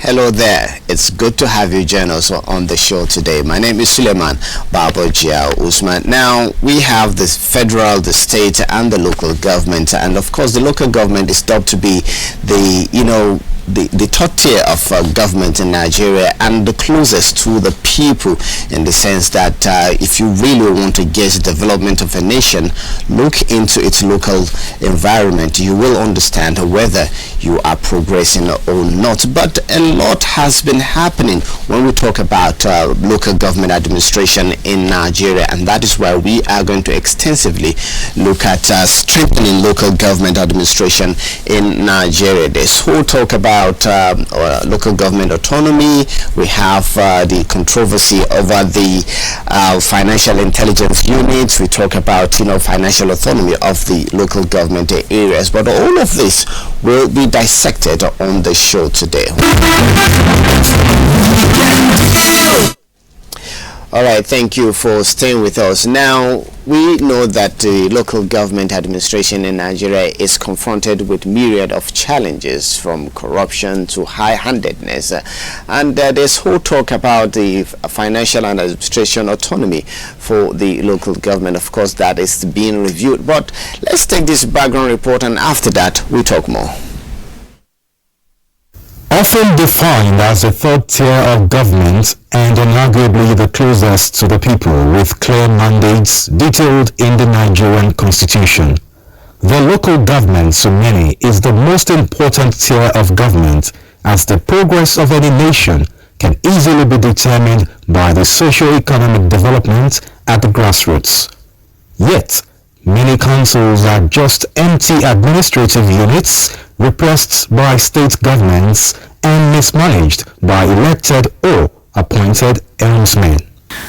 Hello there, it's good to have you join us on the show today. My name is Suleiman Babojia Usman. Now, we have the federal, the state, and the local government, and of course the local government is thought to be the top tier of government in Nigeria and the closest to the people, in the sense that if you really want to gauge the development of a nation, look into its local environment. You will understand whether you are progressing or not. But a lot has been happening when we talk about local government administration in Nigeria, and that is why we are going to extensively look at strengthening local government administration in Nigeria. There's whole talk about local government autonomy. We have the controversy over the financial intelligence units. We talk about financial autonomy of the local government areas. But all of this will be dissected on the show today. All right, thank you for staying with us. Now, we know that the local government administration in Nigeria is confronted with myriad of challenges, from corruption to high-handedness. And there's whole talk about the financial and administration autonomy for the local government. Of course, that is being reviewed. But let's take this background report, and after that, we talk more. Often defined as the third tier of government and inarguably the closest to the people, with clear mandates detailed in the Nigerian constitution, the local government, to many, is the most important tier of government, as the progress of any nation can easily be determined by the socio-economic development at the grassroots. Yet, many councils are just empty administrative units repressed by state governments and mismanaged by elected or appointed helmsmen.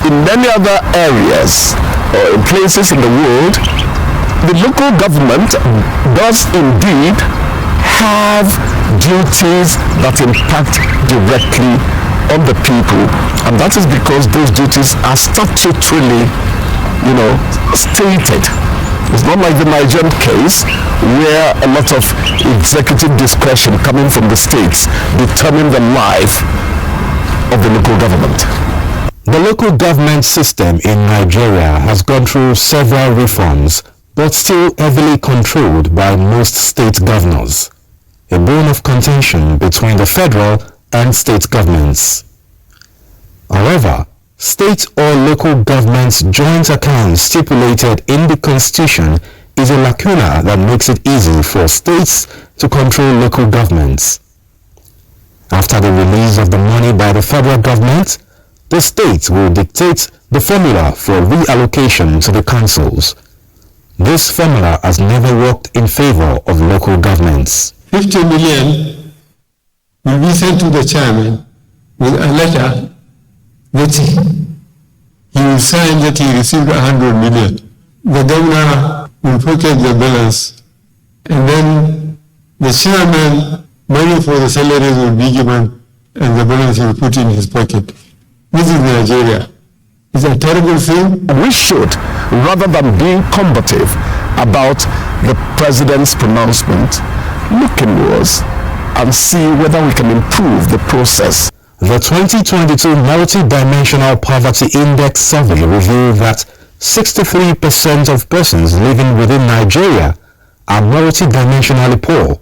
In many other areas or in places in the world, the local government does indeed have duties that impact directly on the people, and that is because those duties are statutorily, stated. It's not like the Nigerian case, where a lot of executive discretion coming from the states determine the life of the local government. The local government system in Nigeria has gone through several reforms, but still heavily controlled by most state governors, a bone of contention between the federal and state governments. However, state or local government's joint account stipulated in the constitution is a lacuna that makes it easy for states to control local governments. After the release of the money by the federal government, the states will dictate the formula for reallocation to the councils. This formula has never worked in favor of local governments. 50 million will be sent to the chairman with a letter that he will sign that he received 100 million. The governor will pocket the balance, and then the chairman, money for the salaries will be given, and the balance he will put in his pocket. This is Nigeria. It's a terrible thing. We should, rather than being combative about the president's pronouncement, look inwards and see whether we can improve the process. The 2022 Multi-Dimensional Poverty Index survey revealed that 63% of persons living within Nigeria are multi-dimensionally poor.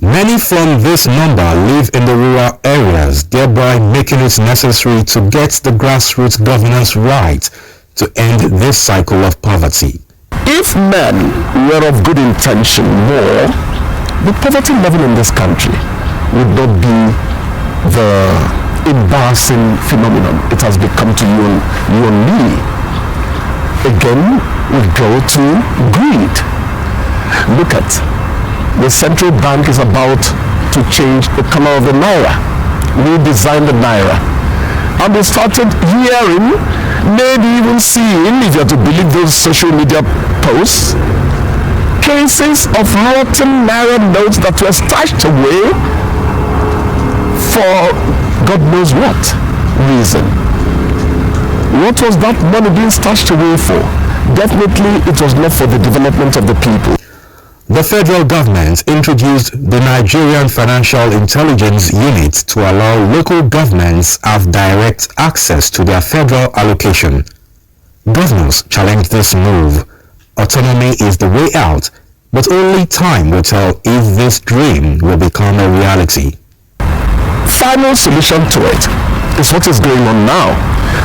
Many from this number live in the rural areas, thereby making it necessary to get the grassroots governance right to end this cycle of poverty. If men were of good intention more, the poverty level in this country would not be the embarrassing phenomenon it has become to you and me. Again, we go to greed. Look at, the central bank is about to change the color of the naira, redesign the naira. And we started hearing, maybe even seeing, if you're to believe those social media posts, cases of rotten naira notes that were stashed away for God knows what reason. What was that money being stashed away for? Definitely it was not for the development of the people. The federal government introduced the Nigerian Financial Intelligence Unit to allow local governments have direct access to their federal allocation. Governors challenged this move. Autonomy is the way out, but only time will tell if this dream will become a reality. Final solution to it is what is going on now.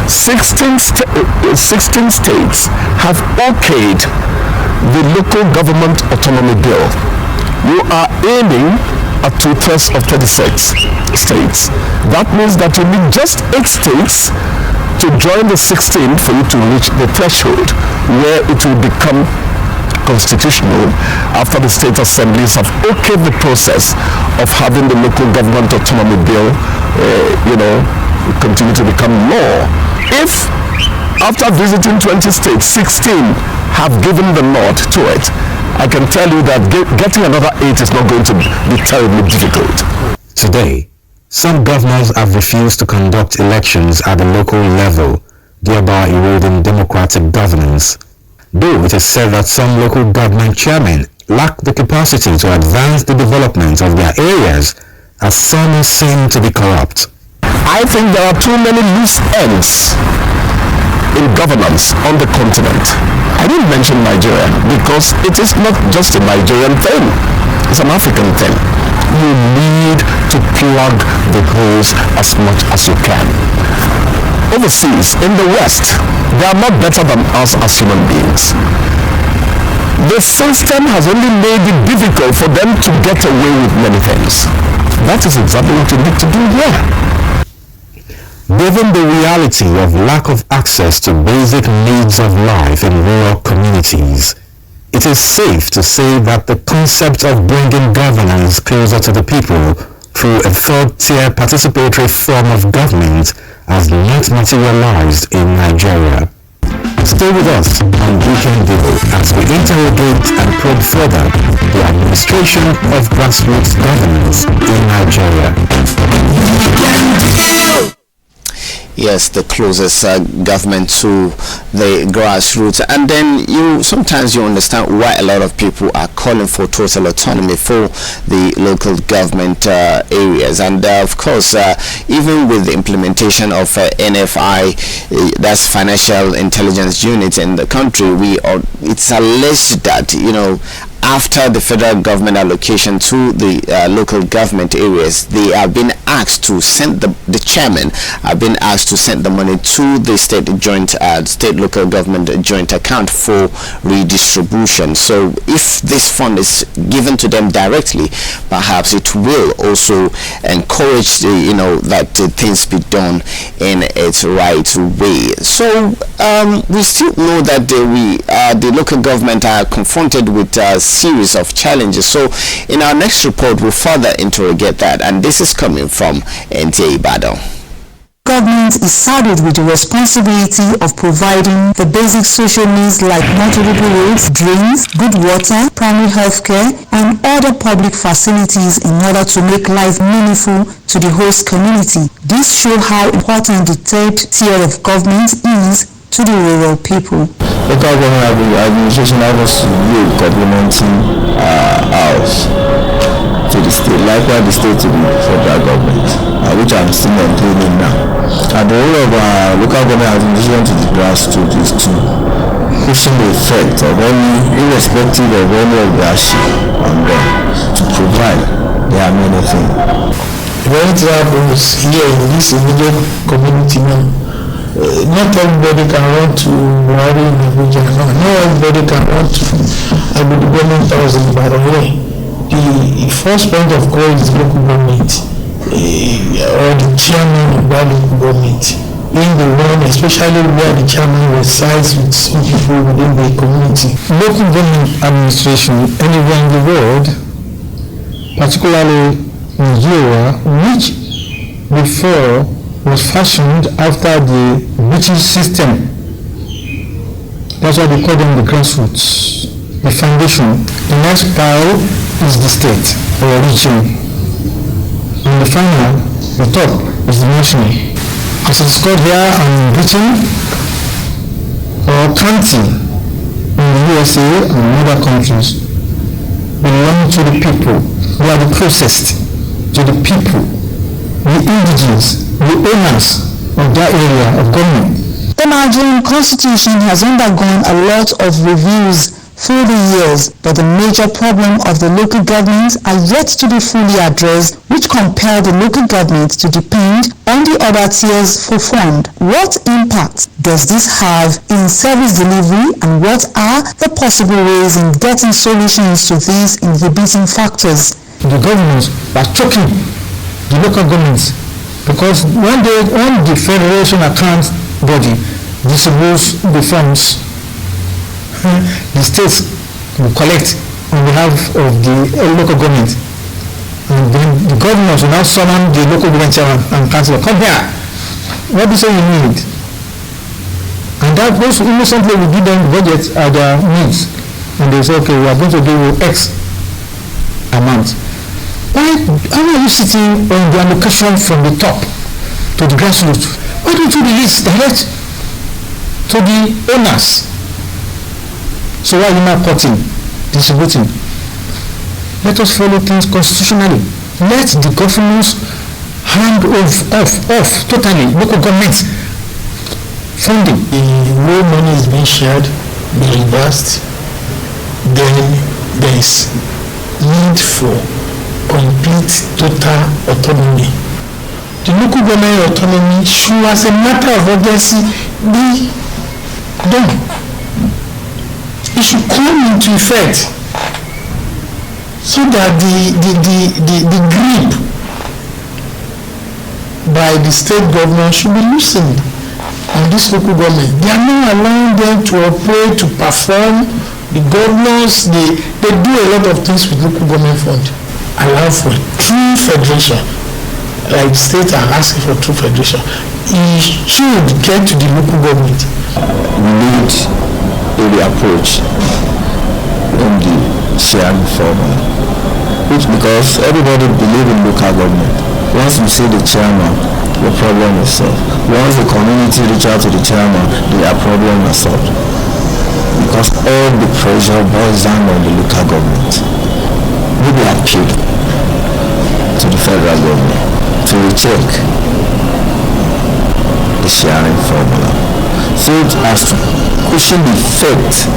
16 states have okayed the local government autonomy bill. You are aiming at 2/3 of 36 states. That means that you need just 8 states to join the 16 for you to reach the threshold where it will become constitutional after the state assemblies have okayed the process of having the local government autonomy bill, continue to become law. If after visiting 20 states, 16 have given the nod to it, I can tell you that getting another 8 is not going to be terribly difficult. Today, some governors have refused to conduct elections at the local level, thereby eroding democratic governance. Though it is said that some local government chairmen lack the capacity to advance the development of their areas, as some seem to be corrupt. I think there are too many loose ends in governance on the continent. I didn't mention Nigeria because it is not just a Nigerian thing, it's an African thing. You need to plug the holes as much as you can. Overseas, in the West, they are not better than us as human beings. The system has only made it difficult for them to get away with many things. That is exactly what you need to do here. Given the reality of lack of access to basic needs of life in rural communities, it is safe to say that the concept of bringing governance closer to the people through a third-tier participatory form of government has not materialized in Nigeria. Stay with us on Weekend Deal as we interrogate and probe further the administration of grassroots governance in Nigeria. Yes, the closest government to the grassroots, and then sometimes you understand why a lot of people are calling for total autonomy for the local government areas. And of course, even with the implementation of NFI, that's Financial Intelligence Unit in the country, it's alleged that after the federal government allocation to the local government areas, they have been asked to send the chairman have been asked to send the money to the state local government joint account for redistribution. So if this fund is given to them directly, perhaps it will also encourage that things be done in its right way. So we still know that the local government are confronted with series of challenges. So in our next report we'll further interrogate that, and this is coming from NTA Programme. Government is saddled with the responsibility of providing the basic social needs like navigable roads, drains, good water, primary health care, and other public facilities in order to make life meaningful to the host community. This shows how important the third tier of government is to the rural people. Local government administration was complementing ours to the state, likewise the state to the federal government, which I'm still maintaining now. And the role of local government administration to the grassroots is to cushion the effect of irrespective of any of their share on them, to provide their many things. When it happens here in this immediate community now, not everybody can run to Buhari in Abuja. Not everybody can run to Abuja 1,000 by the way. The first point of call is local government. or the chairman of that local government being the one, especially where the chairman resides with some people within the community. Local government administration anywhere in the world, particularly Nigeria, which before was fashioned after the British system. That's why they call them the grassroots, the foundation. The next pile is the state or region. And the final, the top, is the national. As it's called here in Britain, or county in the USA and other countries, belong to the people. They are the closest to the people, the indigenous, the owners of that area of government. The Nigerian constitution has undergone a lot of reviews through the years, but the major problem of the local governments are yet to be fully addressed, which compel the local government to depend on the other tiers for fund. What impact does this have in service delivery, and what are the possible ways in getting solutions to these inhibiting factors? The governments are choking the local governments because when the federation account body distributes the funds, the states will collect on behalf of the local government, and then the governors will now summon the local government chairman and councillor, come here, what do you say you need? And that goes innocently, we give them the budget at their needs, and they say, okay, we are going to give you X amount. Why are you sitting on the allocation from the top to the grassroots? Why don't you release direct to the owners? So why are you now cutting, distributing? Let us follow things constitutionally. Let the governments hand off totally local governments funding. The way money is being shared, being reversed, then there is need for complete total autonomy. The local government autonomy should, as a matter of urgency, be done. It should come into effect so that the grip by the state government should be loosened on this local government. They are not allowing them to operate, to perform. The governors, they do a lot of things with local government fund. Allow for true federation. Like the states are asking for true federation. It should get to the local government. We need the approach in the sharing formula, which, because everybody believes in local government. Once you see the chairman, the problem is solved. Once the community reach out to the chairman, their problem is solved. Because all the pressure boils down on the local government. Maybe appeal to the federal government to recheck the sharing formula, so it has to cushion the effect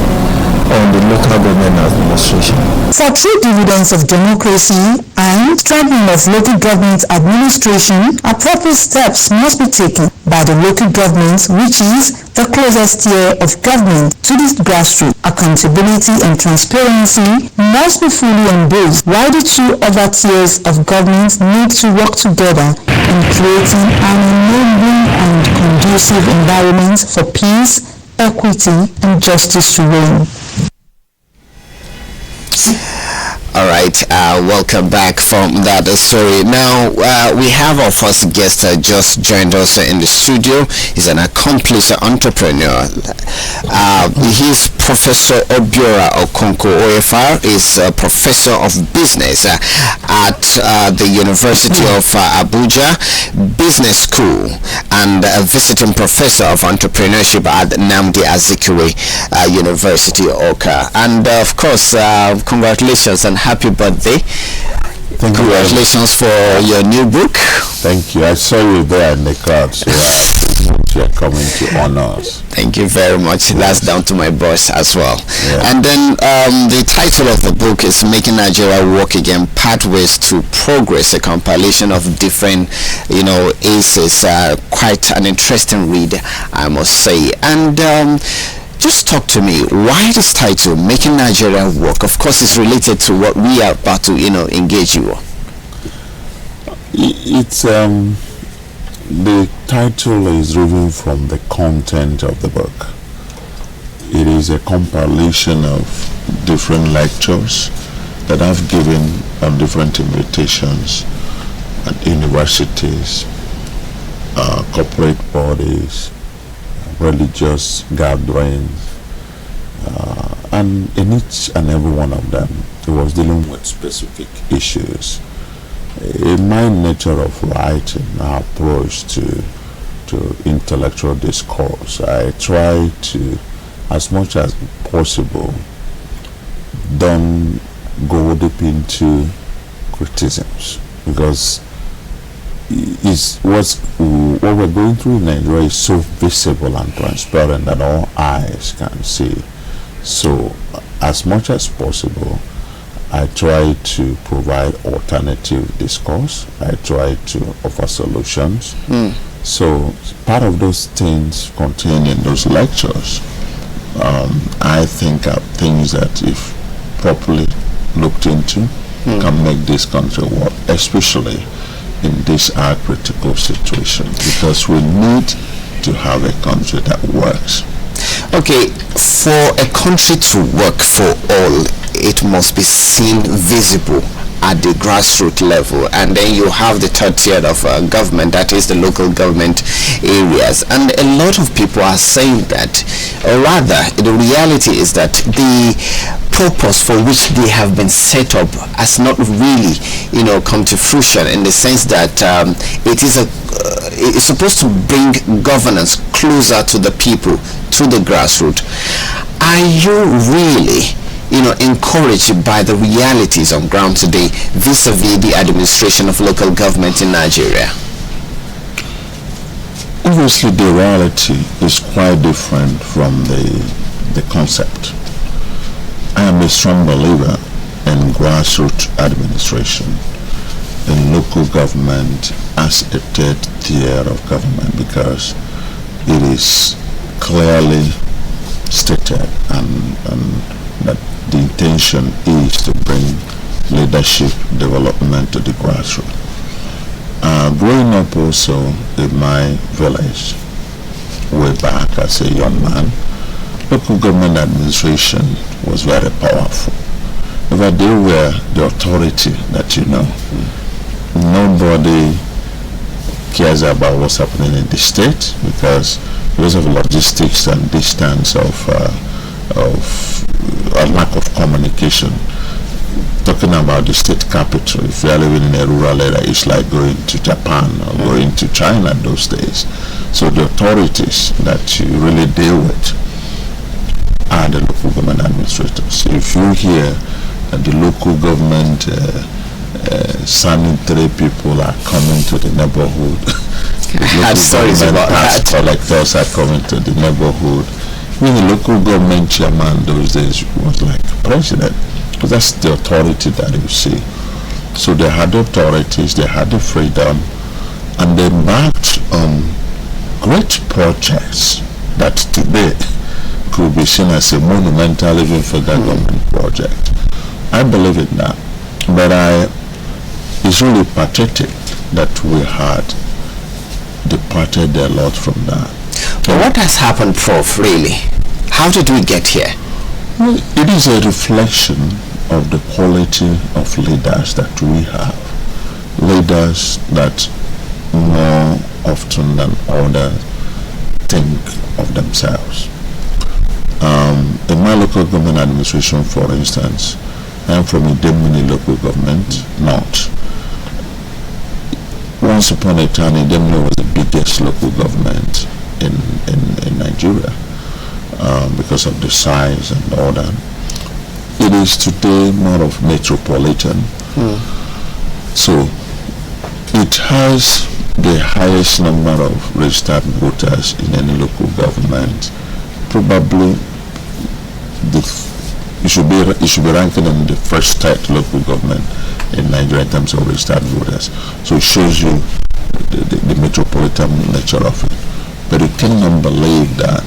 on the local government administration. For true dividends of democracy and strengthening of local government administration, appropriate steps must be taken by the local government, which is the closest tier of government to the grassroots. Accountability and transparency must be fully embraced, while the two other tiers of government need to work together in creating an enabling and conducive environment for peace, equity, and justice to reign. All right, welcome back from that story. Now, we have our first guest just joined us in the studio. He's an accomplished entrepreneur. He's Professor Obiora Okonkwo OFR, is a professor of business at the University of Abuja Business School, and a visiting professor of entrepreneurship at Nnamdi Azikiwe University, Oka. And of course, congratulations and happy birthday. Congratulations for your new book. Thank you. I saw you there in the crowd, so you are coming to honor us. Thank you very much. That's down to my boss as well. Yeah. And then the title of the book is Making Nigeria Work Again, Pathways to Progress, a compilation of different, aces. Quite an interesting read, I must say. And just talk to me, why this title, Making Nigeria Work? Of course, it's related to what we are about to, engage you on. It's the title is driven from the content of the book. It is a compilation of different lectures that I've given on different invitations at universities, corporate bodies, religious gatherings, and in each and every one of them, it was dealing with specific issues. In my nature of writing, my approach to intellectual discourse, I try to, as much as possible, don't go deep into criticisms, because what we're going through in Nigeria is so visible and transparent that all eyes can see. So, as much as possible, I try to provide alternative discourse. I try to offer solutions. So, part of those things contained in those lectures, I think are things that, if properly looked into, can make this country work, especially in this critical situation, because we need to have a country that works. Okay, for a country to work for all, it must be seen visible at the grassroots level, and then you have the third tier of government, that is the local government areas. And a lot of people are saying that, or rather the reality is that the purpose for which they have been set up has not really, come to fruition, in the sense that it's supposed to bring governance closer to the people, to the grassroots. Are you really encouraged by the realities on ground today vis-a-vis the administration of local government in Nigeria? Obviously, the reality is quite different from the concept. I am a strong believer in grassroots administration, in local government as a third tier of government, because it is clearly stated and that the intention is to bring leadership development to the grassroots. Growing up also in my village, way back as a young man, local government administration was very powerful. But they were the authority that nobody cares about what's happening in the state, because of logistics and distance of a lack of communication. Talking about the state capital, if you are living in a rural area, it's like going to Japan or going to China those days. So the authorities that you really deal with are the local government administrators. If you hear that the local government sanitary people are coming to the neighborhood, tax collectors are coming to the neighborhood. When the local government chairman those days was like president, because that's the authority that you see. So they had the authorities, they had the freedom, and they embarked on great projects that today could be seen as a monumental, even federal government project. I believe in that, but it's really pathetic that we had departed a lot from that. But what has happened, Prof, really? How did we get here? Well, it is a reflection of the quality of leaders that we have. Leaders that more often than others think of themselves. In my local government administration, for instance, I am from a Idemili local government, North. Once upon a time, Idemili was the biggest local government in Nigeria because of the size and all that. It is today more of metropolitan. So it has the highest number of registered voters in any local government. Probably it should be ranking in the first third local government in Nigeria in terms of registered voters. So it shows you the metropolitan nature of it. But you cannot believe that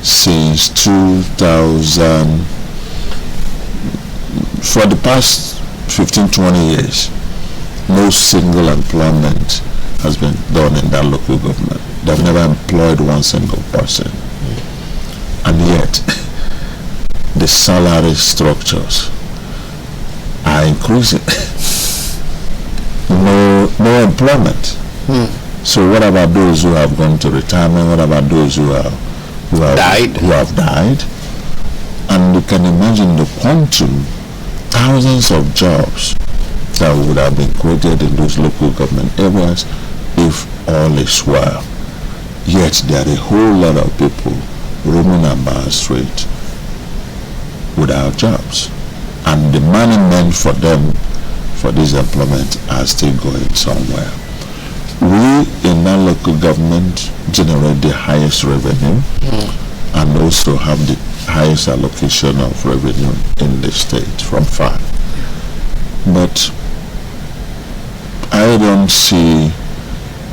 since 2000, for the past 15-20 years, no single employment has been done in that local government. They've never employed one single person. And yet, the salary structures are increasing. no employment. So what about those who have gone to retirement? What about those who have died? And you can imagine the quantum, thousands of jobs that would have been created in those local government areas if all is well. Yet there are a whole lot of people roaming about the street without jobs, and the money meant for them for this employment are still going somewhere. We in that local government generate the highest revenue and also have the highest allocation of revenue in the state from far. But I don't see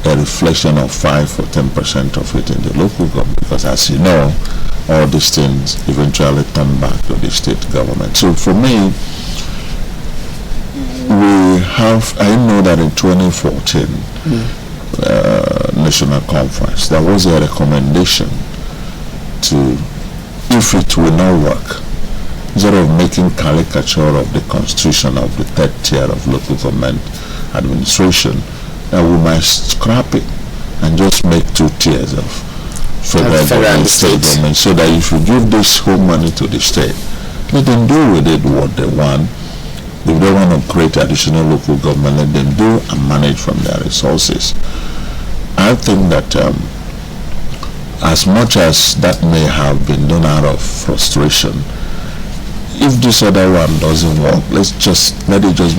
a reflection of 5 or 10% of it in the local government, because as you know, all these things eventually turn back to the state government. So for me, I know that in 2014 national conference, there was a recommendation to, if it will not work, instead of making caricature of the constitution of the third tier of local government administration, that we might scrap it and just make 2 tiers of federal government, state government, so that if you give this whole money to the state, let them do with it what they want. If they want to create additional local government, let them do and manage from their resources. I think that as much as that may have been done out of frustration, if this other one doesn't work, let it just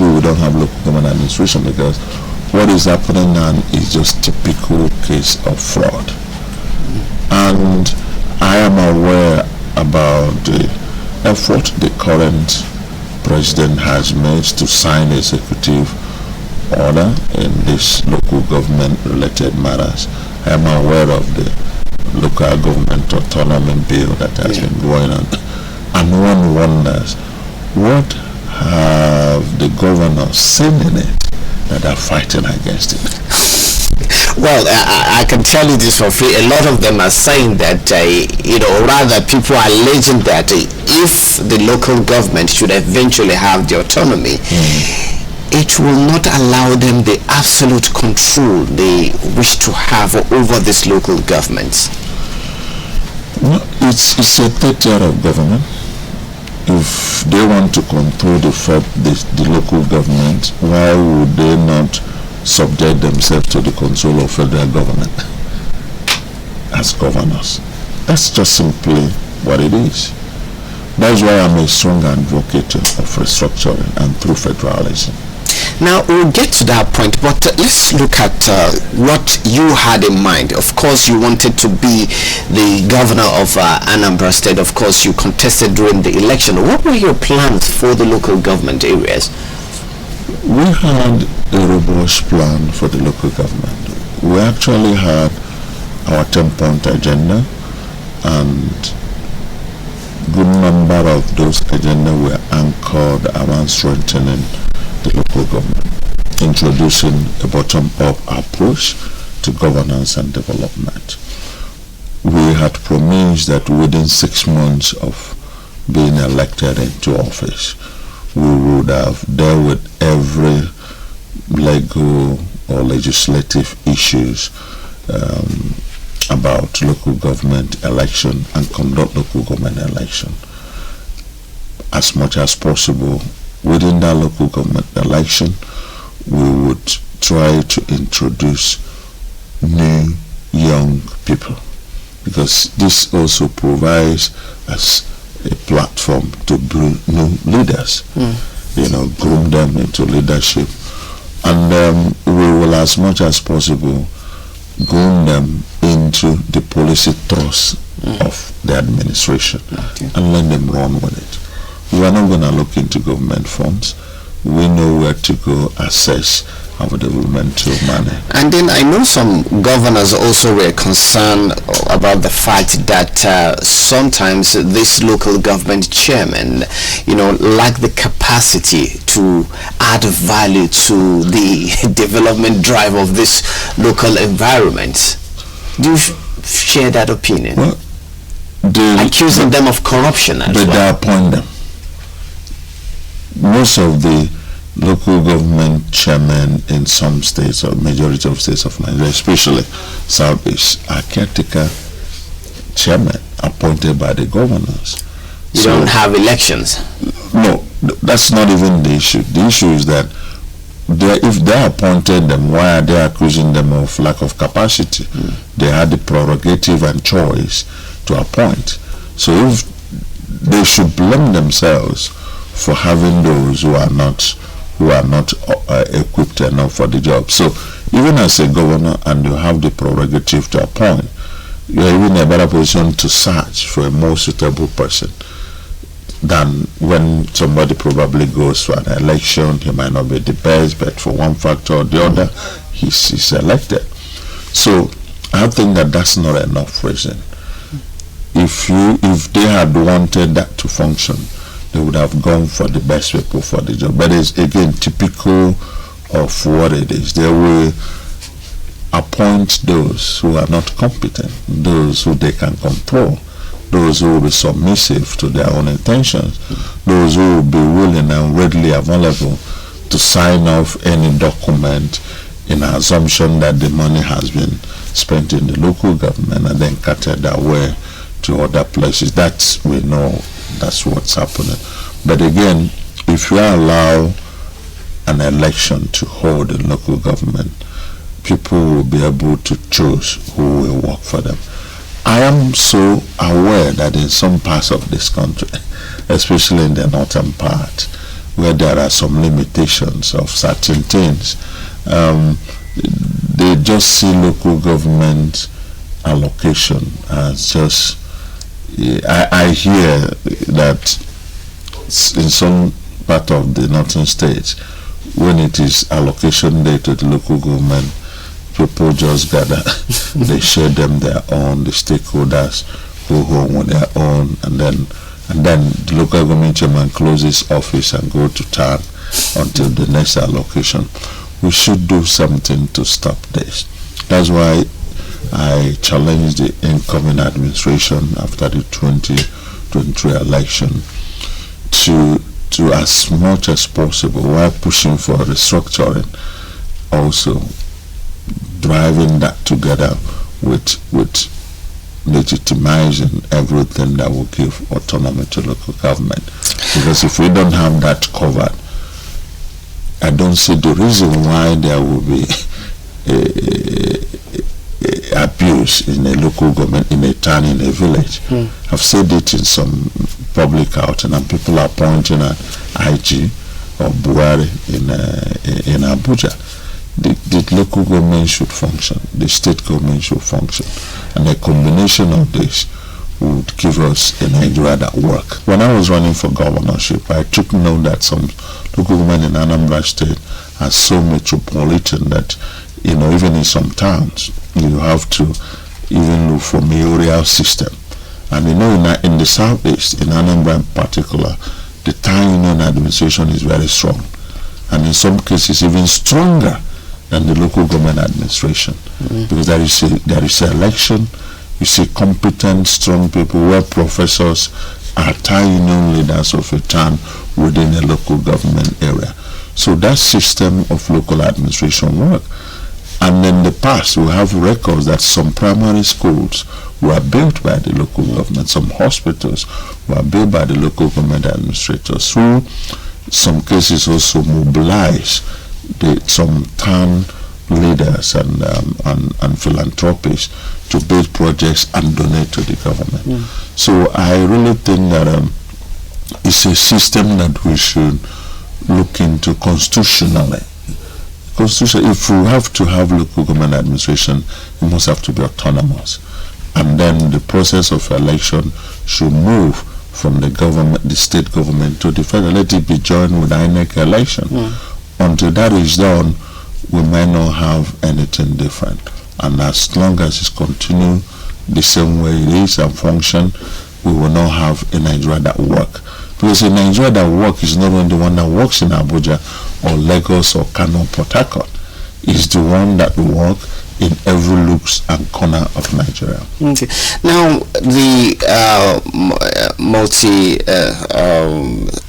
be we don't have local government administration, because what is happening now is just typical case of fraud. And I am aware about the effort the current president has made to sign executive order in this local government related matters. I am aware of the local government autonomy bill that has been going on. And one wonders, what have the governors seen in it that are fighting against it? Well, I can tell you this for free. A lot of them are saying that, rather people are alleging that if the local government should eventually have the autonomy, it will not allow them the absolute control they wish to have over these local governments. No, it's a third tier of government. If they want to control the local government, why would they not subject themselves to the control of federal government as governors? That's just simply what it is. That's why I'm a strong advocate of restructuring and through federalism. Now we'll get to that point, but let's look at what you had in mind. Of course, you wanted to be the governor of Anambra State. Of course, you contested during the election. What were your plans for the local government areas? We had a robust plan for the local government. We actually had our 10-point agenda, and good number of those agenda were anchored around strengthening the local government, introducing a bottom-up approach to governance and development. We had promised that within 6 months of being elected into office, we would have dealt with every legal or legislative issues about local government election and conduct local government election. As much as possible, within that local government election, we would try to introduce new young people, because this also provides us a platform to bring new leaders, groom them into leadership, and we will, as much as possible, groom them into the policy thrust of the administration and let them run with it. We are not going to look into government funds. We know where to go assess developmental money. And then I know some governors also were concerned about the fact that sometimes this local government chairman, lack the capacity to add value to the development drive of this local environment. Do you share that opinion? Well, accusing them of corruption as well. They appoint them. Most of the local government chairmen in some states, or majority of states of Nigeria, especially Southeast, are caretaker chairmen appointed by the governors. You don't have elections? No, that's not even the issue. The issue is that if they appointed them, why are they accusing them of lack of capacity? They had the prerogative and choice to appoint. So if they should blame themselves for having those who are not equipped enough for the job. So even as a governor, and you have the prerogative to appoint, you are even in a better position to search for a more suitable person than when somebody probably goes for an election. He might not be the best, but for one factor or the other, he's elected. So I think that that's not enough reason. If they had wanted that to function, they would have gone for the best people for the job. But it's again typical of what it is. They will appoint those who are not competent, those who they can control, those who will be submissive to their own intentions, those who will be willing and readily available to sign off any document in assumption that the money has been spent in the local government and then carted away to other places. We know that's what's happening. But again, if you allow an election to hold in local government, people will be able to choose who will work for them. I am so aware that in some parts of this country, especially in the northern part, where there are some limitations of certain things, they just see local government allocation as just, I hear that in some part of the northern states, when it is allocation day to the local government, people just gather, they share them their own, the stakeholders go home with their own, and then the local government chairman closes office and go to town until the next allocation. We should do something to stop this. That's why I challenged the incoming administration after the 2023 election to as much as possible, while pushing for restructuring, also driving that together with legitimizing everything that will give autonomy to local government. Because if we don't have that covered, I don't see the reason why there will be abuse in a local government, in a town, in a village. I've said it in some public outing, and people are pointing at IG or Buhari in Abuja. The local government should function, the state government should function, and a combination of this would give us a Nigeria that work. When I was running for governorship, I took note that some local government in Anambra State are so metropolitan that, even in some towns, you have to even look for mayoral system. And in the southeast, in Anambra in particular, the town union administration is very strong, and in some cases even stronger than the local government administration, because there is an election. You see competent, strong people where professors are town union leaders of a town within a local government area. So that system of local administration work. And in the past, we have records that some primary schools were built by the local government, some hospitals were built by the local government administrators, who in some cases also mobilize some town leaders and philanthropists to build projects and donate to the government. So I really think that it's a system that we should look into constitutionally. If we have to have local government administration, it must have to be autonomous, and then the process of election should move from the state government to the federal. Let it be joined with INEC election. Until that is done, we might not have anything different. And as long as it's continue the same way it is and function, we will not have a Nigeria that work. Because a Nigeria that work is not only the one that works in Abuja or Lagos or Kano or Port Harcourt. It's the one that work in every looks and corner of Nigeria. Okay. Now, the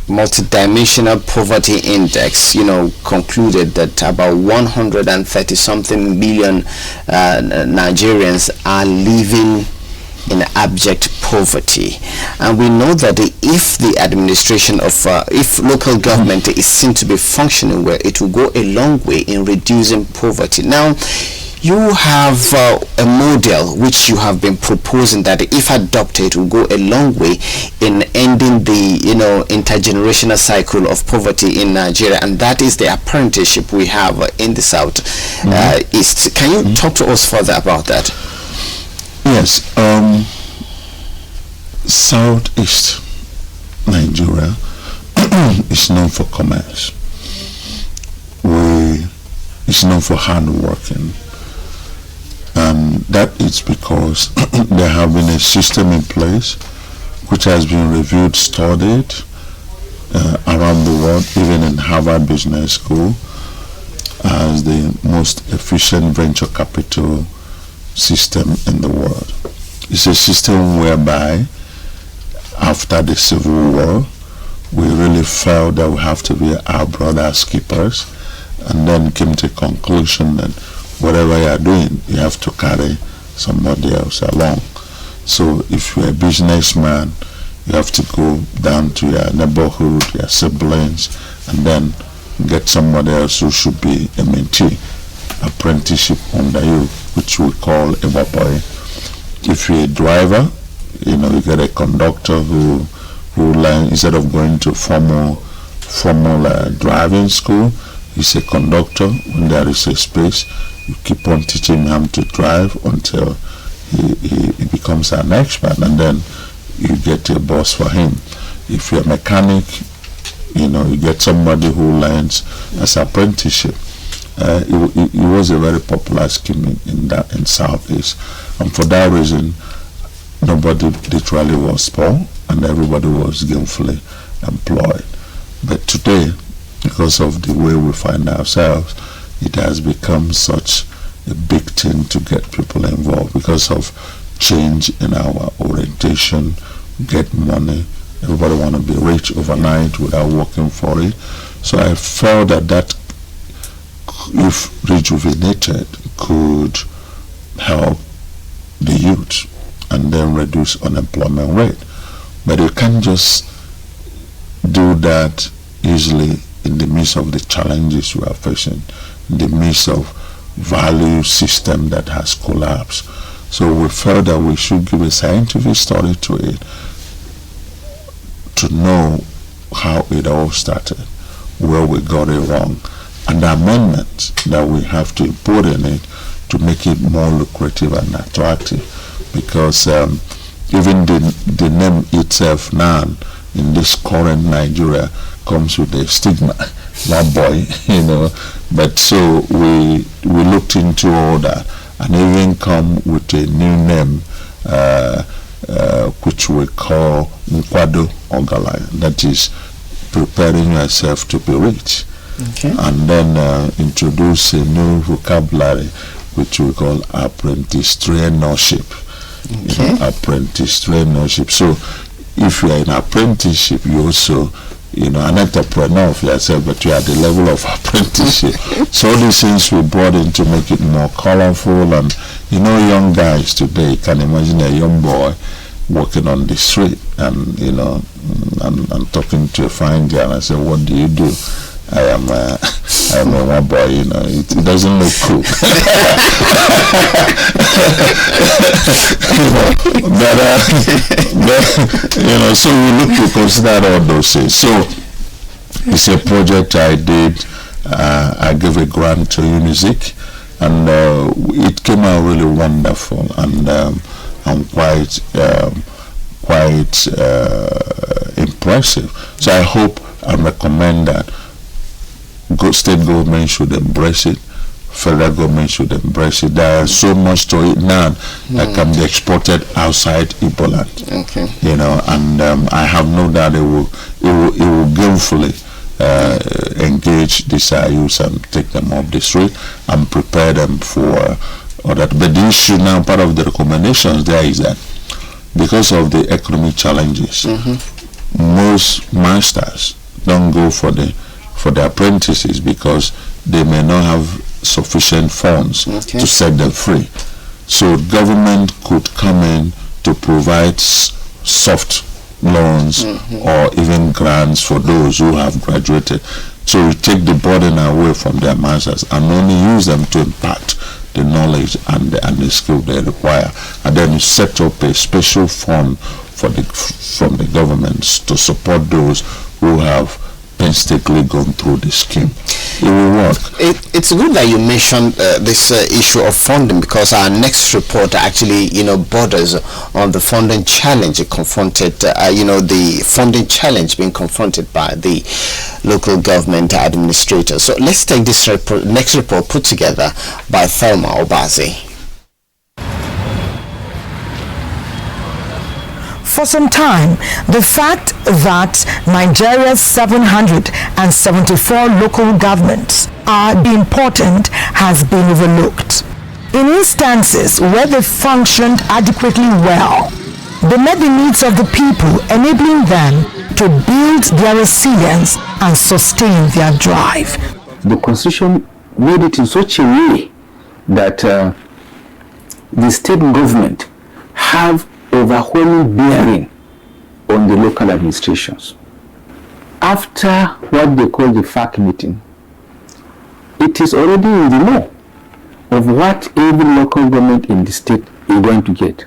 multi-dimensional poverty index, concluded that about 130 something million Nigerians are living in abject poverty, and we know that if the administration of if local government is seen to be functioning well, it will go a long way in reducing poverty. Now, you have a model which you have been proposing that if adopted will go a long way in ending the intergenerational cycle of poverty in Nigeria, and that is the apprenticeship we have in the south east. Can you talk to us further about that? Yes, Southeast Nigeria is known for commerce. It's known for hard working, and that is because there have been a system in place which has been reviewed, studied around the world, even in Harvard Business School, as the most efficient venture capital system in the world. It's a system whereby after the Civil War we really felt that we have to be our brothers keepers, and then came to a conclusion that whatever you are doing you have to carry somebody else along. So if you're a businessman, you have to go down to your neighborhood, your siblings, and then get somebody else who should be a mentee, apprenticeship under you, which we call a boy. If you're a driver, you get a conductor who learn, instead of going to formal driving school, he's a conductor. When there is a space, you keep on teaching him to drive until he becomes an expert, and then you get a boss for him. If you're a mechanic, you get somebody who learns as apprenticeship. It was a very popular scheme in Southeast, and for that reason nobody literally was poor and everybody was gainfully employed. But today, because of the way we find ourselves, it has become such a big thing to get people involved because of change in our orientation, get money. Everybody want to be rich overnight without working for it. So I felt that if rejuvenated, could help the youth and then reduce unemployment rate. But you can't just do that easily in the midst of the challenges we are facing, in the midst of value system that has collapsed. So we felt that we should give a scientific study to it to know how it all started, where we got it wrong, and the amendments that we have to put in it to make it more lucrative and attractive. Because even the name itself now in this current Nigeria comes with a stigma, that boy, But so we looked into all that and even come with a new name which we call Nkwado Ogalaya, that is preparing yourself to be rich. Okay. And then introduce a new vocabulary which we call apprentice trainership. Okay. Apprentice trainership. So if you are in apprenticeship, you also an entrepreneur of yourself, but you are at the level of apprenticeship. So all these things we brought in to make it more colorful. And young guys today can imagine a young boy walking on the street and and talking to a fine girl and say, "What do you do?" I am a one boy, it doesn't look cool. but so we look to consider all those things. So it's a project I did. I gave a grant to UNIZIC, and it came out really wonderful and quite impressive. So I hope and recommend that state government should embrace it federal government should embrace it. There is so much to it now that can be exported outside Igbo land. Okay. You know, and I have no doubt it will gainfully engage these youths and take them off the street and prepare them for that. But the issue now, part of the recommendations there is that because of the economic challenges, most masters don't go for the apprentices because they may not have sufficient funds to set them free. So government could come in to provide soft loans or even grants for those who have graduated. So we take the burden away from their masters and only use them to impart the knowledge and the skill they require, and then set up a special fund from the governments to support those who have painstakingly gone through the scheme. It will work. It's good that you mentioned this issue of funding, because our next report actually, borders on the funding challenge confronted, the funding challenge being confronted by the local government administrators. So let's take this next report put together by Thelma Obazi. For some time, the fact that Nigeria's 774 local governments are important has been overlooked. In instances where they functioned adequately well, they met the needs of the people, enabling them to build their resilience and sustain their drive. The Constitution made it in such a way that the state government have overwhelming bearing on the local administrations. After what they call the FAC meeting, it is already in the know of what every local government in the state is going to get.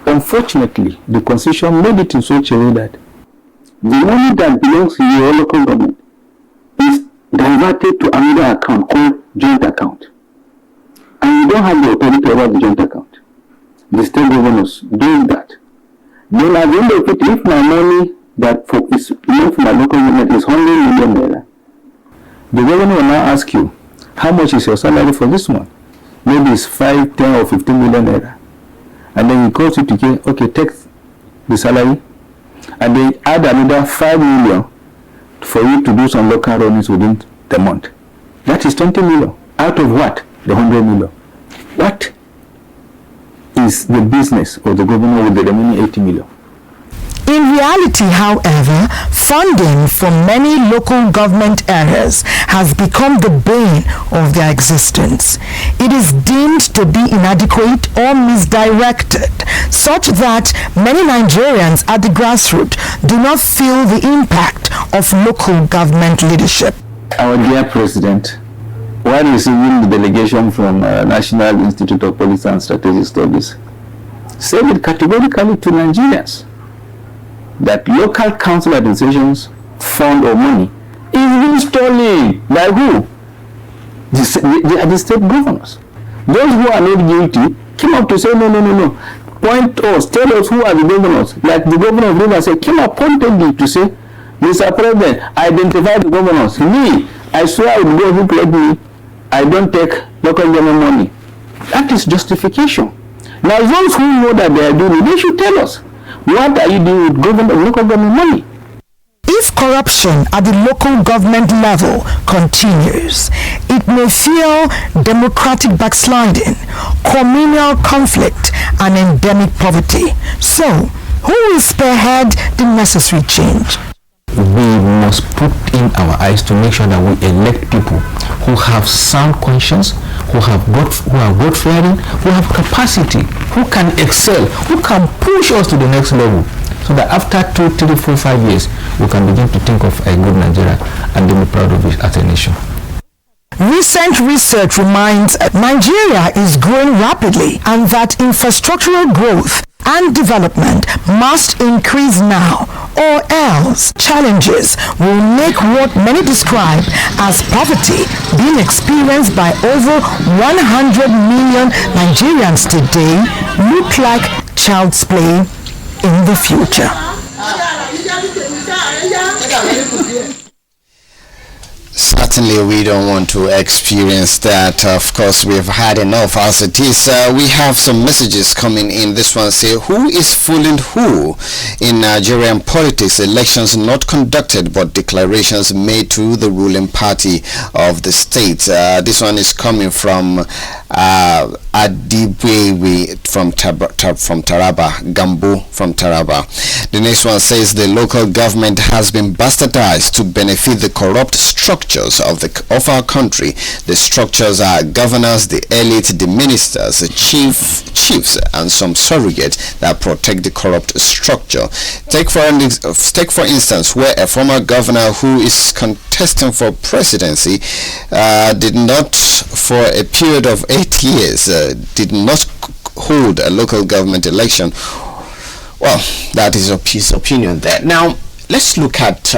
Unfortunately, the Constitution made it in such a way that the money that belongs to your local government is diverted to another account called joint account. And you don't have the authority over the joint account. The state governors doing that. Then at the end of it, if my money that is meant for my local government is 100 million naira, the governor will now ask you, how much is your salary for this month? Maybe it's 5, 10 or 15 million naira. And then he calls you to get, okay, take the salary, and they add another 5 million for you to do some local runnings within the month. That is 20 million. Out of what? The 100 million. What is the business of the governor with the remaining 80 million? In reality, however, funding for many local government areas has become the bane of their existence. It is deemed to be inadequate or misdirected, such that many Nigerians at the grassroots do not feel the impact of local government leadership. Our dear President, while receiving the delegation from National Institute of Policy and Strategic Studies, said it categorically to Nigerians that local council administrations fund or money is being stolen by who? The state governors. Those who are not guilty came up to say no. Point us, tell us who are the governors. Like the governor of Rivers said, came up pointedly to say, Mr. President, identify the governors. Me, I swear with God who played me, I don't take local government money. That is justification. Now those who know that they are doing it, they should tell us, what are you doing with local government money? If corruption at the local government level continues, it may fuel democratic backsliding, communal conflict, and endemic poverty. So, who will spearhead the necessary change? We must put in our eyes to make sure that we elect people who have sound conscience, who are God-fearing, who have capacity, who can excel, who can push us to the next level, so that after 2, 3, 4, 5 years, we can begin to think of a good Nigeria and be proud of it as a nation. Recent research reminds Nigeria is growing rapidly and that infrastructural growth and development must increase now, or else challenges will make what many describe as poverty being experienced by over 100 million Nigerians today look like child's play in the future. Certainly, we don't want to experience that. Of course, we've had enough as it is. We have some messages coming in. This one say, who is fooling who in Nigerian politics? Elections not conducted, but declarations made to the ruling party of the state. This one is coming from Adibwewe from Taraba, Gambo from Taraba. The next one says the local government has been bastardized to benefit the corrupt structures of our country. The structures are governors, the elite, the ministers, the chiefs, and some surrogates that protect the corrupt structure. Take for instance, where a former governor who is contesting for presidency did not, for a period of 8 years, did not hold a local government election. Well, that is his opinion there. Now, let's look at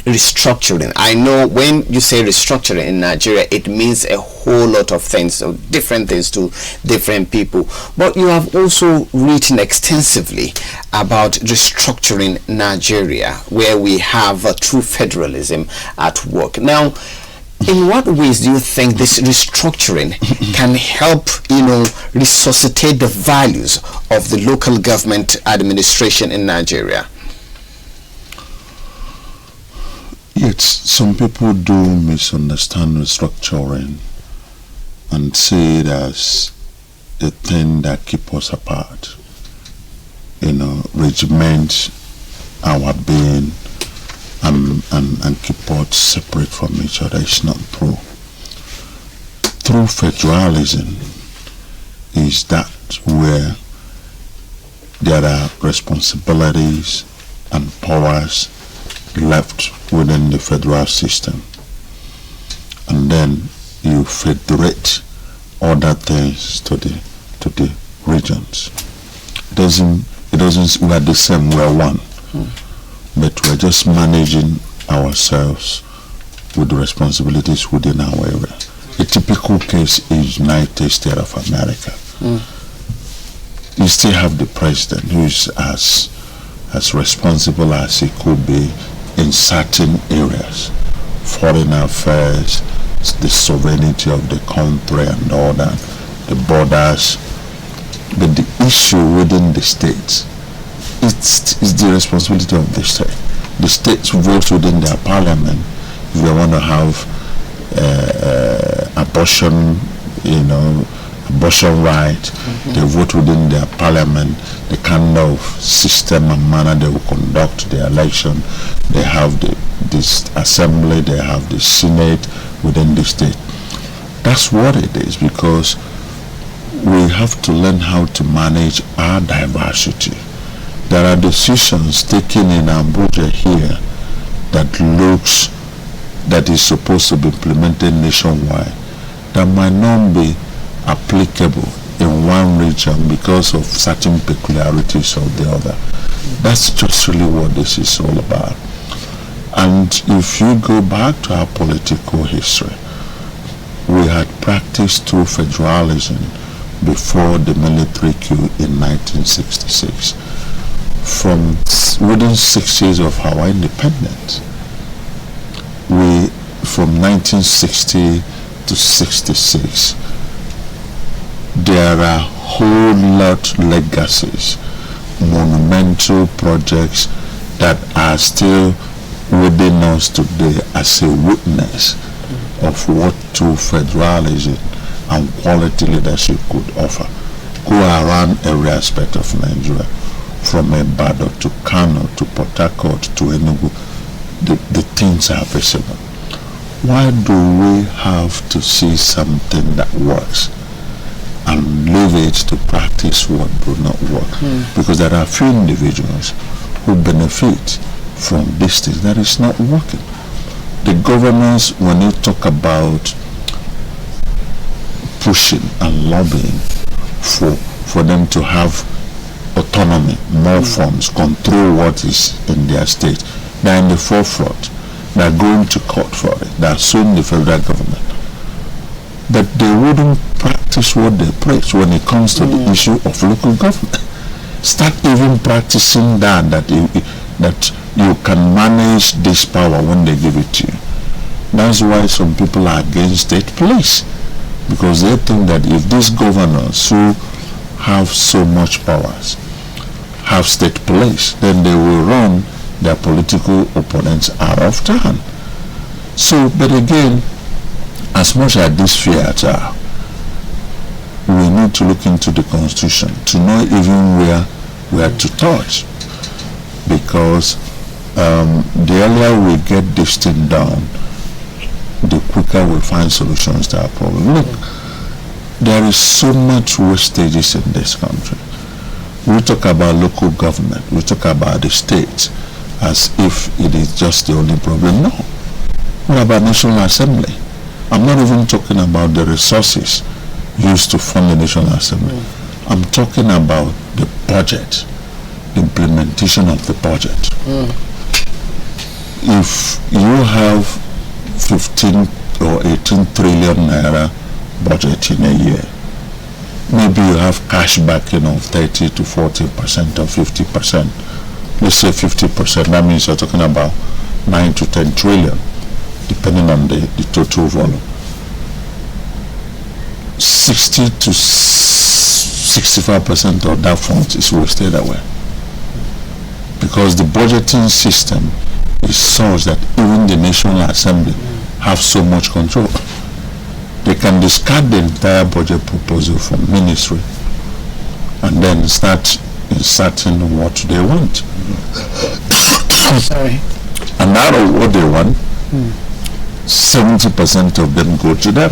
restructuring. I know when you say restructuring in Nigeria, it means a whole lot of things, so different things to different people. But you have also written extensively about restructuring Nigeria, where we have true federalism at work. Now, in what ways do you think this restructuring can help, resuscitate the values of the local government administration in Nigeria? Yes, some people do misunderstand restructuring and see it as a thing that keeps us apart. Regiment our being and keep us separate from each other. It's not true. True federalism is that where there are responsibilities and powers left within the federal system, and then you federate other things to the regions. It doesn't. We are the same. We are one, but we're just managing ourselves with the responsibilities within our area. A typical case is United States of America. You still have the president who is as responsible as he could be in certain areas, foreign affairs, the sovereignty of the country and all that, the borders. But the issue within the states, it's the responsibility of the state. The states vote within their parliament if they want to have abortion, abortion right. They vote within their parliament the kind of system and manner they will conduct the election. They have this assembly, they have the senate within the state. That's what it is, because we have to learn how to manage our diversity. There are decisions taken in Abuja here that is supposed to be implemented nationwide that might not be applicable in one region because of certain peculiarities of the other. That's just really what this is all about. And if you go back to our political history, we had practiced true federalism before the military coup in 1966. From within 6 years of our independence, from 1960 to 66, there are a whole lot legacies, monumental projects that are still within us today as a witness of what true federalism and quality leadership could offer. Go around every aspect of Nigeria, from Ibadan to Kano to Port Harcourt to Enugu. The things are visible. Why do we have to see something that works and leave it to practice what do not work? Because there are few individuals who benefit from these things that is not working. The governments, when you talk about pushing and lobbying for them to have autonomy, more funds, control what is in their state, they're in the forefront. They're going to court for it. They're suing the federal government. But they wouldn't practice what they preach when it comes to the issue of local government. Start even practicing that you can manage this power when they give it to you. That's why some people are against state police, because they think that if these governors who have so much powers have state police, then they will run their political opponents out of town. So, but again, as much as these fears are, we need to look into the Constitution to know even where to touch, because the earlier we get this thing done, the quicker we find solutions to our problem. Look, there is so much wastages in this country. We talk about local government, we talk about the state as if it is just the only problem. No. What about National Assembly? I'm not even talking about the resources used to fund the National Assembly. I'm talking about the budget, the implementation of the budget. If you have 15 or 18 trillion naira budget in a year, maybe you have cash backing of 30 to 40% or 50%. Let's say 50%, that means you're talking about 9 to 10 trillion, depending on the total volume. 60 to 65% of that fund is wasted away, because the budgeting system is such that even the National Assembly have so much control. They can discard the entire budget proposal from ministry and then start inserting what they want. Sorry. And out of what they want, 70% of them go to them.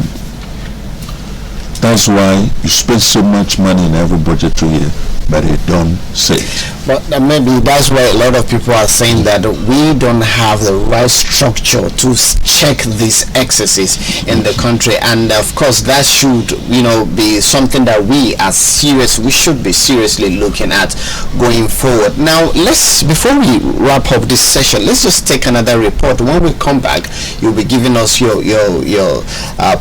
That's why you spend so much money in every budgetary year, but they don't say it. But maybe that's why a lot of people are saying that we don't have the right structure to check these excesses in the country, and of course that should, be something that we should be seriously looking at going forward. Now, before we wrap up this session, let's just take another report. When we come back, you'll be giving us your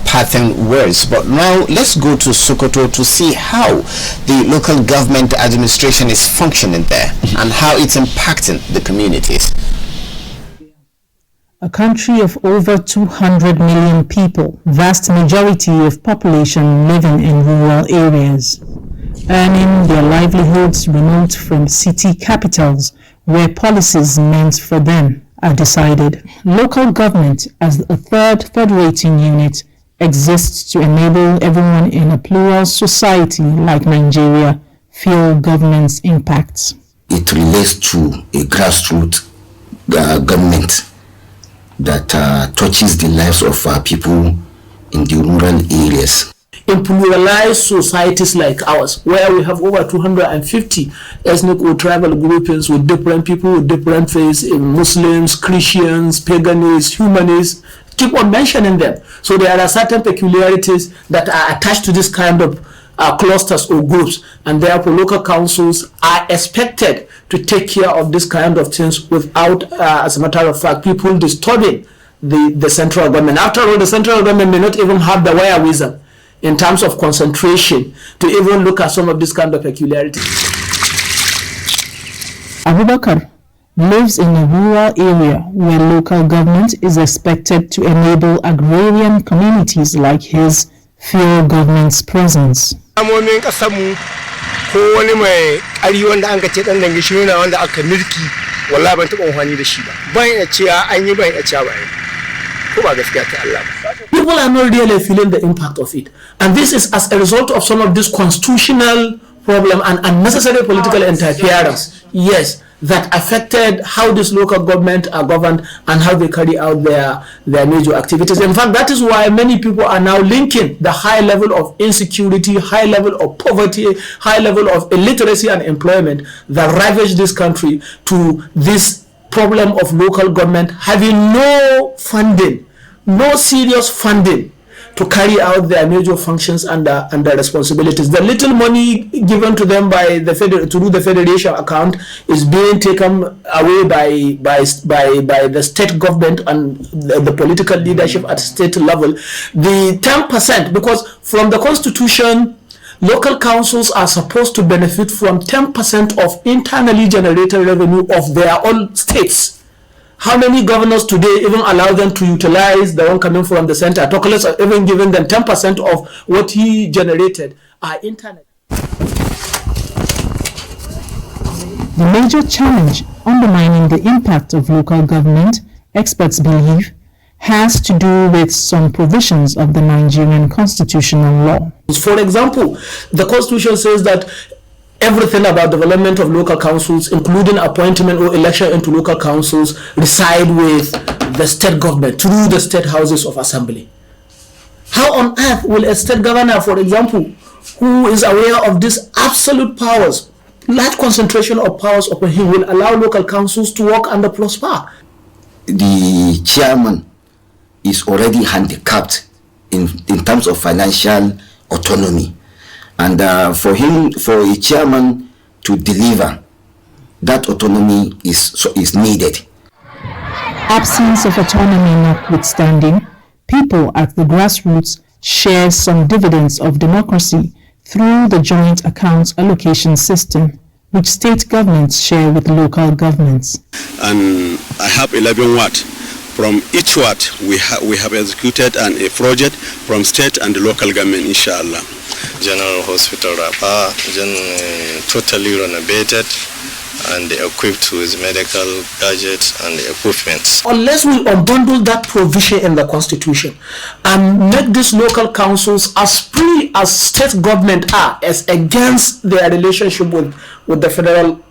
pattern words. But now let's go to Sokoto to see how the local government administration is functioning there and how it's impacting the communities. A country of over 200 million people, vast majority of population living in rural areas, earning their livelihoods remote from city capitals where policies meant for them are decided. Local government, as a third federating unit, exists to enable everyone in a plural society like Nigeria feel government's impacts. It relates to a grassroots government that touches the lives of people in the rural areas. In pluralized societies like ours, where we have over 250 ethnic or tribal groupings with different people with different faiths, Muslims, Christians, paganists, humanists, keep on mentioning them. So there are certain peculiarities that are attached to this kind of clusters or groups, and therefore local councils are expected to take care of this kind of things without, as a matter of fact, people disturbing the central government. After all, the central government may not even have the wherewithal in terms of concentration to even look at some of this kind of peculiarities. Abubakar lives in a rural area where local government is expected to enable agrarian communities like his feel government's presence. Amomin kasamu ko wani mai ƙari wanda an kace dan dangi shi ne wanda aka nirki wallahi ban taɓa amfani da shi ba. Ban ya cewa an yi, ban ya cewa ba. Ko ba gaskiya ta Allah ba. People are not really feeling the impact of it, and this is as a result of some of this constitutional problem and unnecessary political interference. Yes, that affected how this local government are governed and how they carry out their major activities. In fact, that is why many people are now linking the high level of insecurity, high level of poverty, high level of illiteracy and employment that ravage this country to this problem of local government having no funding, no serious funding to carry out their major functions and their responsibilities. The little money given to them by the to do the federation account is being taken away by the state government and the political leadership at state level. The 10%, because from the constitution, local councils are supposed to benefit from 10% of internally generated revenue of their own states. How many governors today even allow them to utilize the one coming from the center, talk less of even giving them 10% of what he generated internet? The major challenge undermining the impact of local government, experts believe, has to do with some provisions of the Nigerian constitutional law. For example, the constitution says that everything about development of local councils, including appointment or election into local councils, reside with the state government through the state houses of assembly. How on earth will a state governor, for example, who is aware of these absolute powers, large concentration of powers upon him, will allow local councils to work and prosper? The chairman is already handicapped in terms of financial autonomy. And for a chairman to deliver, that autonomy is needed. Absence of autonomy notwithstanding, people at the grassroots share some dividends of democracy through the joint accounts allocation system, which state governments share with local governments. And I have 11 wards. From each ward, we have executed a project from state and local government, inshallah. General Hospital Rapa, totally renovated and equipped with medical gadgets and equipment. Unless we unbundle that provision in the constitution and make these local councils as free as state government are as against their relationship with the federal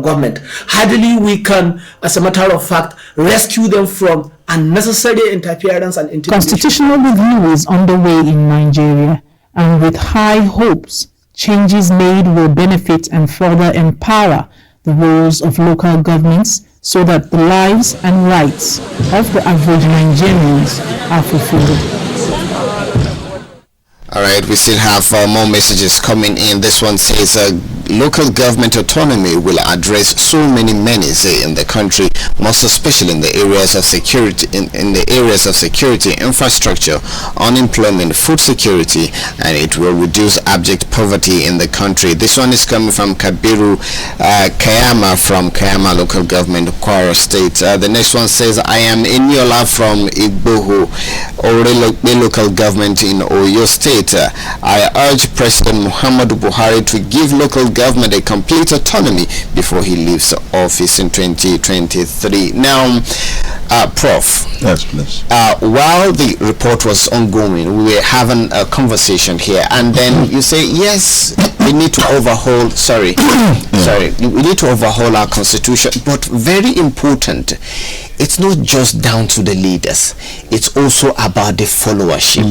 government, hardly we can, as a matter of fact, rescue them from unnecessary interference and intimidation. Constitutional review is underway in Nigeria, and with high hopes, changes made will benefit and further empower the roles of local governments so that the lives and rights of the average Nigerians are fulfilled. All right, we still have more messages coming in. This one says local government autonomy will address so many menaces in the country, most especially in the areas of security, in the areas of security, infrastructure, unemployment, food security, and it will reduce abject poverty in the country. This one is coming from Kabiru Kayama from Kayama local government, Kwara State. The next one says, I am Inyola from Igboho, Orele local government in Oyo State. I urge President Muhammadu Buhari to give local government a complete autonomy before he leaves office in 2023. Now, Prof. Yes, please. While the report was ongoing, we were having a conversation here, and then you say, yes, we need to overhaul, we need to overhaul our constitution, but very important, it's not just down to the leaders, it's also about the followership.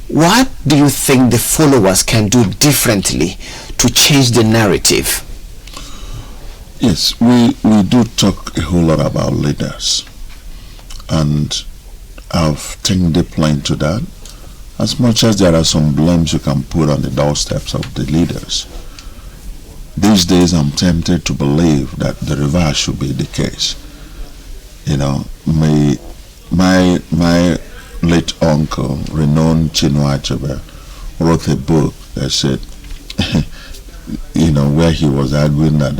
What do you think the followers can do differently to change the narrative? Yes, we do talk a whole lot about leaders, and I've taken deeply into that. As much as there are some blames you can put on the doorsteps of the leaders, these days I'm tempted to believe that the reverse should be the case. You know, my late uncle, renowned Chinua Achebe, wrote a book that said, you know, where he was arguing that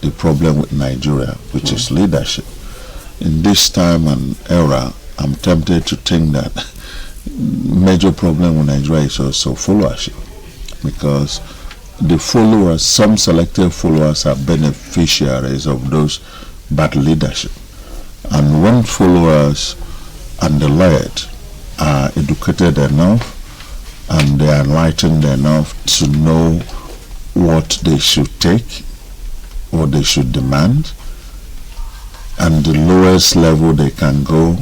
the problem with Nigeria, which is leadership. In this time and era, I'm tempted to think that major problem with Nigeria is also followership, because the followers, some selected followers, are beneficiaries of those bad leadership. And when followers and the led are educated enough and they are enlightened enough to know what they should take, what they should demand, and the lowest level they can go,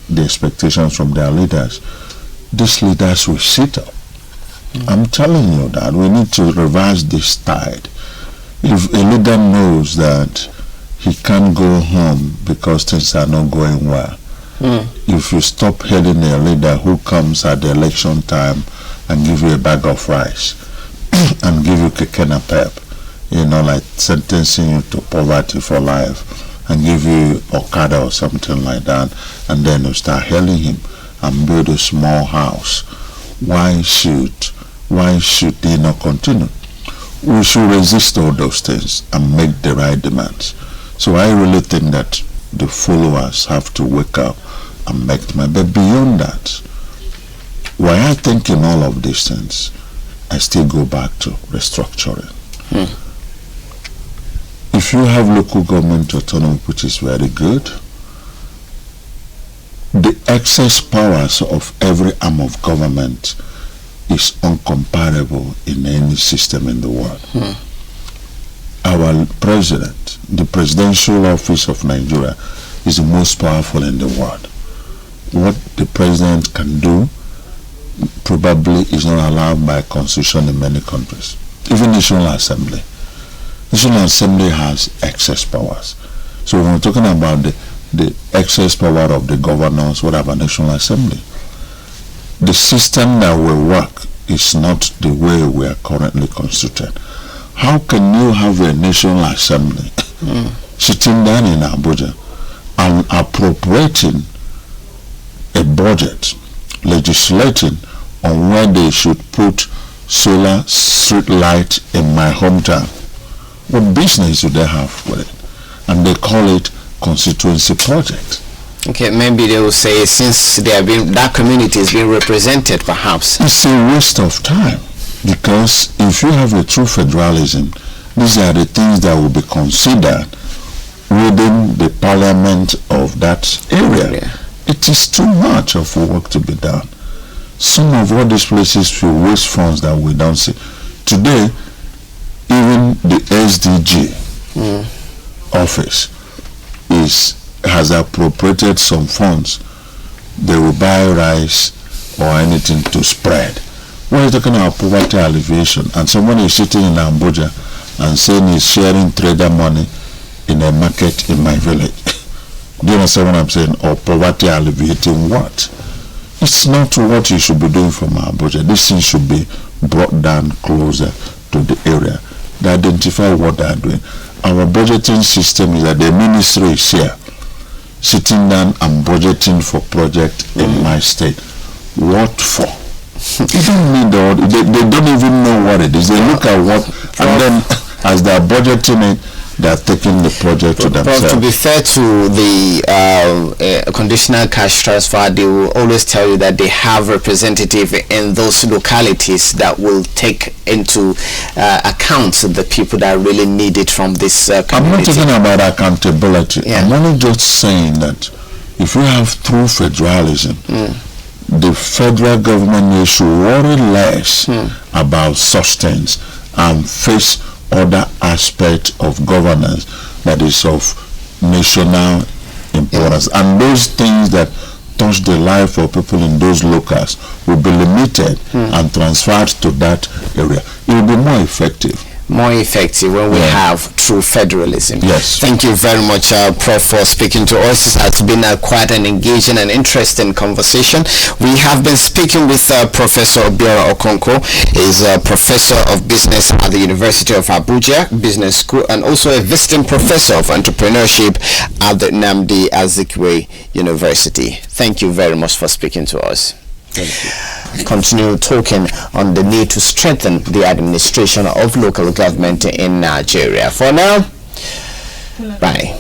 the expectations from their leaders, these leaders will sit up. I'm telling you that we need to reverse this tide. If a leader knows that he can't go home because things are not going well, if you stop heading a leader who comes at the election time and give you a bag of rice and give you keke na pep, you know, like sentencing you to poverty for life, and give you Okada or something like that, and then you start hailing him and build a small house, why should they not continue? We should resist all those things and make the right demands. So I really think that the followers have to wake up and make them. But beyond that, while I think in all of these things, I still go back to restructuring. If you have local government autonomy, which is very good, the excess powers of every arm of government is incomparable in any system in the world. Our president, the presidential office of Nigeria, is the most powerful in the world. What the president can do probably is not allowed by constitution in many countries. Even National Assembly. National Assembly has excess powers. So when we're talking about the excess power of the governors, what about National Assembly? The system that will work is not the way we are currently constituted. How can you have a National Assembly sitting down in Abuja and appropriating a budget, legislating on where they should put solar street light in my hometown? What business do they have with it? And they call it constituency project. Okay, maybe they will say since they have been, that community is being represented, perhaps. It's a waste of time, because if you have a true federalism, these are the things that will be considered within the parliament of that area. It is too much of work to be done. Some of all these places will waste funds that we don't see. Today, even the SDG office has appropriated some funds. They will buy rice or anything to spread. When you're talking about poverty alleviation, and someone is sitting in Abuja and saying he's sharing trader money in a market in my village. Do you understand what I'm saying? Or poverty alleviating what? It's not what you should be doing from Abuja. This thing should be brought down closer to the area. They identify what they are doing. Our budgeting system is that the ministry is here, sitting down and budgeting for project in my state. What for? You don't need they don't even know what it is. They look at what, and then as they're budgeting it, they're taking the project to themselves. To be fair to the conditional cash transfer, they will always tell you that they have representative in those localities that will take into account the people that really need it from this community. I'm not talking about accountability. I'm only just saying that if we have true federalism, the federal government should worry less about such things and face other aspects of governance that is of national importance. And those things that touch the life of people in those locales will be limited and transferred to that area. It will be more effective. More effective when we have true federalism. Yes. Thank you very much, Prof, for speaking to us. It has been quite an engaging and interesting conversation. We have been speaking with Professor Obiora Okonkwo. He's a professor of business at the University of Abuja Business School and also a visiting professor of entrepreneurship at the Nnamdi Azikiwe University. Thank you very much for speaking to us. Continue talking on the need to strengthen the administration of local government in Nigeria. For now, bye.